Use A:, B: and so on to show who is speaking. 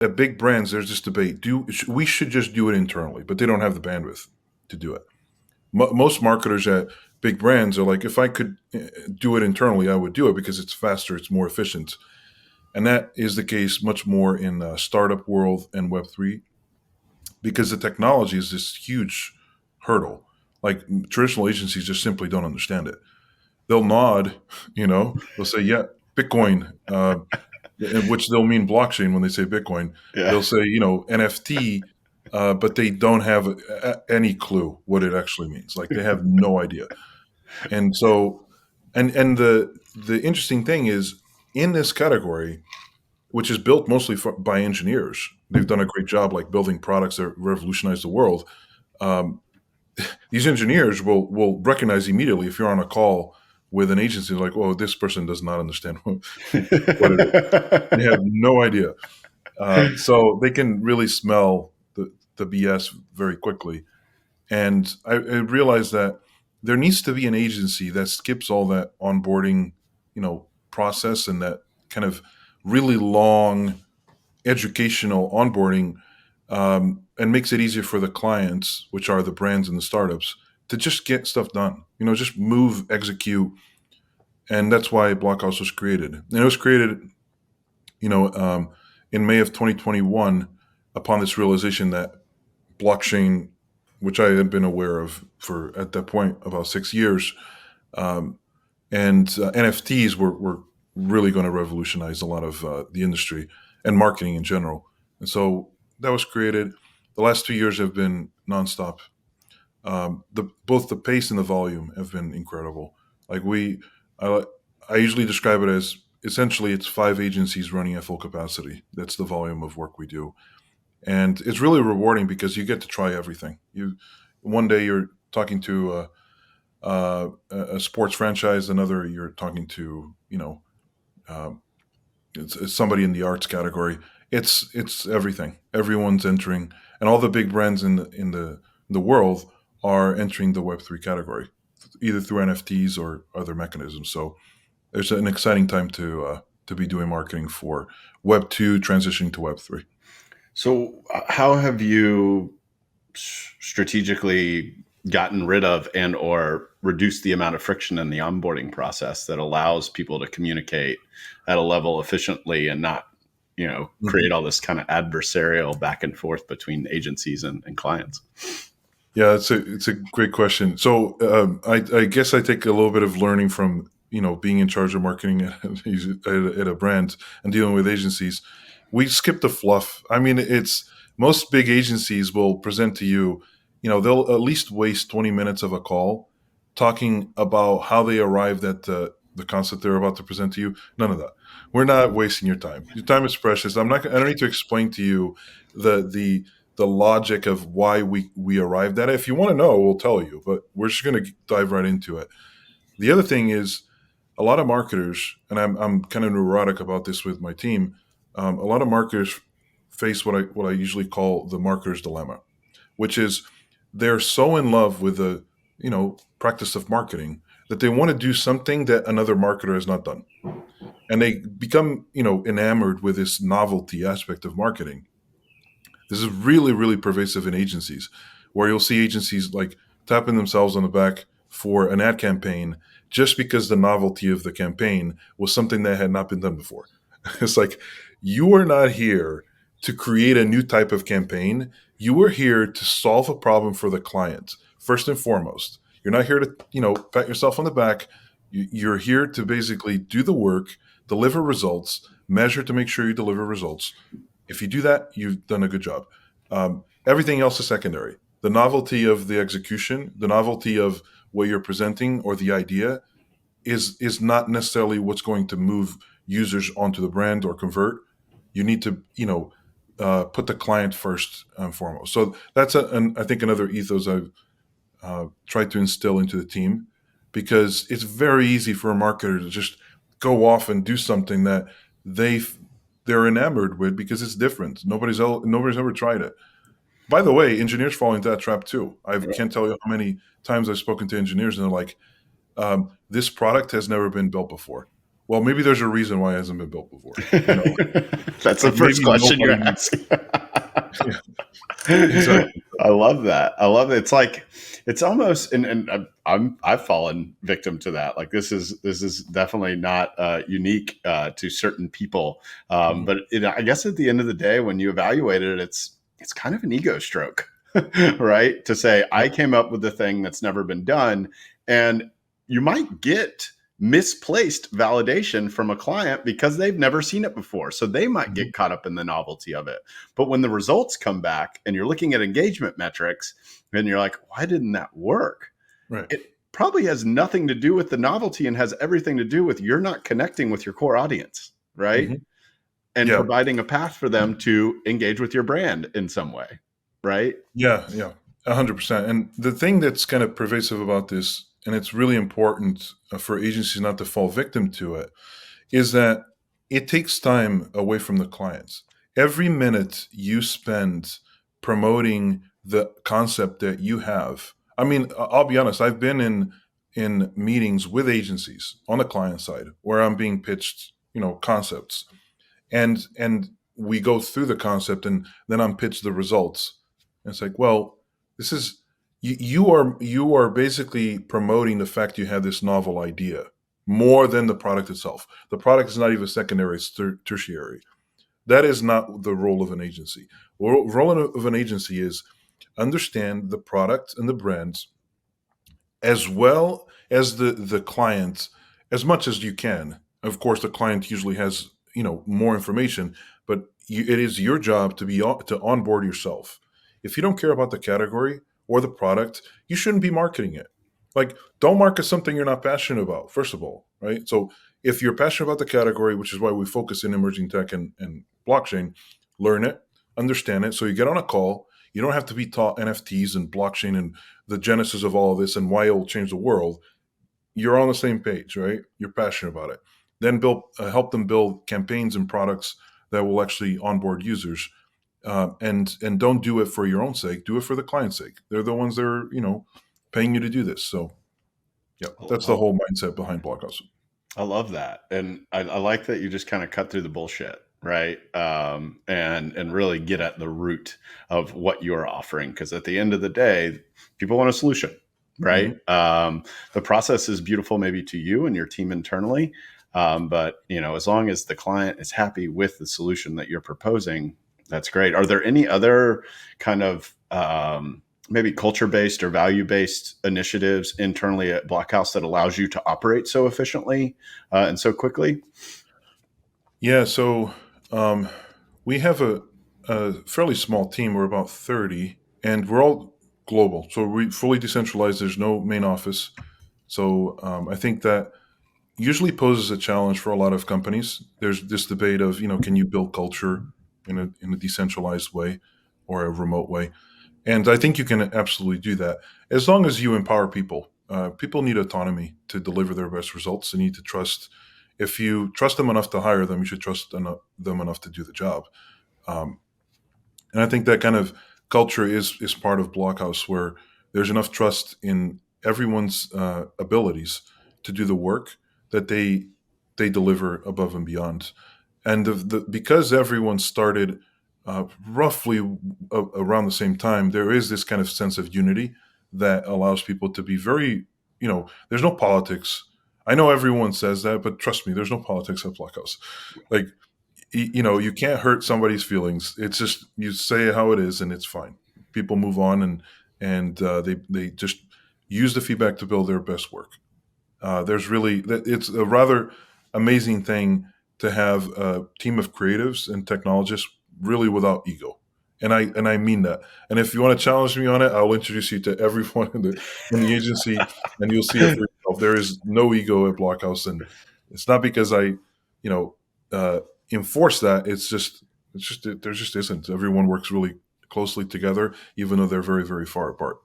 A: at big brands, there's this debate: we should just do it internally, but they don't have the bandwidth to do it. Most marketers at big brands are like, if I could do it internally, I would do it because it's faster, it's more efficient, and that is the case much more in the startup world and Web3 because the technology is this huge hurdle. Like traditional agencies just simply don't understand it. They'll nod, they'll say, yeah, Bitcoin, which they'll mean blockchain when they say Bitcoin.
B: Yeah.
A: They'll say, NFT, but they don't have any clue what it actually means. Like they have no idea. And so, and the interesting thing is in this category, which is built mostly by engineers, they've done a great job, like building products that revolutionize the world. Um, these engineers will recognize immediately if you're on a call with an agency, like, oh, this person does not understand what it is. They have no idea. So they can really smell the BS very quickly. And I realized that there needs to be an agency that skips all that onboarding, process and that kind of really long educational onboarding, and makes it easier for the clients, which are the brands and the startups, to just get stuff done. Just move, execute, and that's why Blokhaus was created. And it was created, you know, um, in May of 2021, upon this realization that blockchain, which I had been aware of for at that point about 6 years, um, and NFTs were really going to revolutionize a lot of the industry and marketing in general. And so that was created. The last 2 years have been nonstop. Both the pace and the volume have been incredible. Like I, I usually describe it as essentially it's 5 agencies running at full capacity. That's the volume of work we do, and it's really rewarding because you get to try everything. One day you're talking to a sports franchise, another you're talking to um, it's somebody in the arts category. It's everything. Everyone's entering, and all the big brands in the world are entering the Web3 category, either through NFTs or other mechanisms. So there's an exciting time to be doing marketing for Web2 transitioning to Web3.
B: So, how have you strategically gotten rid of and or reduced the amount of friction in the onboarding process that allows people to communicate at a level efficiently and not, create all this kind of adversarial back and forth between agencies and clients?
A: Yeah, it's a great question. So I guess I take a little bit of learning from being in charge of marketing at a brand and dealing with agencies. We skip the fluff. I mean, it's most big agencies will present to you. They'll at least waste 20 minutes of a call talking about how they arrived at the concept they're about to present to you. None of that. We're not wasting your time. Your time is precious. I'm not. I don't need to explain to you the logic of why we arrived at it. If you want to know, we'll tell you, but we're just going to dive right into it. The other thing is a lot of marketers, and I'm kind of neurotic about this with my team. A lot of marketers face what I usually call the marketer's dilemma, which is they're so in love with the practice of marketing that they want to do something that another marketer has not done, and they become enamored with this novelty aspect of marketing. This is really, really pervasive in agencies, where you'll see agencies like tapping themselves on the back for an ad campaign just because the novelty of the campaign was something that had not been done before. It's like, you are not here to create a new type of campaign. You are here to solve a problem for the client, first and foremost. You're not here to, pat yourself on the back. You're here to basically do the work, deliver results, measure to make sure you deliver results. If you do that, you've done a good job. Everything else is secondary. The novelty of the execution, the novelty of what you're presenting or the idea is not necessarily what's going to move users onto the brand or convert. You need to, put the client first and foremost. So that's I think another ethos I've tried to instill into the team, because it's very easy for a marketer to just go off and do something that they they're enamored with because it's different. Nobody's ever tried it. By the way, engineers fall into that trap too. I can't tell you how many times I've spoken to engineers and they're like, "This product has never been built before. well, maybe there's a reason why it hasn't been built before.
B: That's the
A: Like
B: first
A: maybe
B: question you're
A: nobody
B: asking.
A: yeah, exactly.
B: I love that. I love it. It's like it's almost, and I've fallen victim to that. Like this is definitely not unique to certain people,
A: Mhm.
B: but I guess at the end of the day, when you evaluate it, it's kind of an ego stroke, right? To say I
A: Yep.
B: came up with the thing that's never been done, and you might get misplaced validation from a client because they've never seen it before. So they might
A: Mhm.
B: get caught up in the novelty of it. But when the results come back and you're looking at engagement metrics and you're like, why didn't that work?
A: Right.
B: It probably has nothing to do with the novelty and has everything to do with you're not connecting with your core audience, right?
A: Hmm.
B: And
A: Yeah.
B: providing a path for them to engage with your brand in some way, right?
A: Yeah. Yeah. 100%. And the thing that's kind of pervasive about this, and it's really important for agencies not to fall victim to it, is that it takes time away from the clients. Every minute you spend promoting the concept that you have. I mean, I'll be honest, I've been in meetings with agencies on the client side where I'm being pitched, concepts. And we go through the concept and then I'm pitched the results. And it's like, well, this is you are basically promoting the fact you have this novel idea more than the product itself. The product is not even secondary, it's tertiary. That is not the role of an agency. Role of an agency is understand the product and the brands as well as the client as much as you can. Of course, the client usually has more information, but it is your job to onboard yourself. If you don't care about the category or the product, you shouldn't be marketing it. Like, don't market something you're not passionate about. First of all, right? So, if you're passionate about the category, which is why we focus in emerging tech and blockchain, learn it, understand it. So you get on a call. You don't have to be taught NFTs and blockchain and the genesis of all of this and why it will change the world. You're on the same page, right? You're passionate about it. Then help them build campaigns and products that will actually onboard users. And don't do it for your own sake. Do it for the client's sake. They're the ones that are paying you to do this. So yeah, that's the
B: I,
A: whole mindset behind Blokhaus.
B: I love that, and I like that you just kind of cut through the bullshit, right? And really get at the root of what you're offering, because at the end of the day, people want a solution, right?
A: Hmm.
B: The process is beautiful, maybe to you and your team internally, but as long as the client is happy with the solution that you're proposing, that's great. Are there any other kind of maybe culture based or value based initiatives internally at Blockhouse that allows you to operate so efficiently and so quickly?
A: Yeah. So um, we have a fairly small team. We're about 30, and we're all global. So we fully decentralized. There's no main office. So I think that usually poses a challenge for a lot of companies. There's this debate of, can you build culture in a decentralized way or a remote way? And I think you can absolutely do that as long as you empower people. People need autonomy to deliver their best results. They need to trust. If you trust them enough to hire them, you should trust them enough to do the job. Um, and I think that kind of culture is part of Blockhouse, where there's enough trust in everyone's abilities to do the work that they deliver above and beyond. And because everyone started roughly around the same time, there is this kind of sense of unity that allows people to be very, there's no politics. I know everyone says that, but trust me, there's no politics at Blockhouse. Like, you can't hurt somebody's feelings. It's just you say it how it is, and it's fine. People move on, and they just use the feedback to build their best work. It's a rather amazing thing to have a team of creatives and technologists really without ego. And I mean that. And if you want to challenge me on it, I'll introduce you to everyone in the agency, and you'll see it for yourself. There is no ego at Blockhouse, and it's not because I, you know, uh, enforce that. It's just there just isn't. Everyone works really closely together, even though they're very very far apart.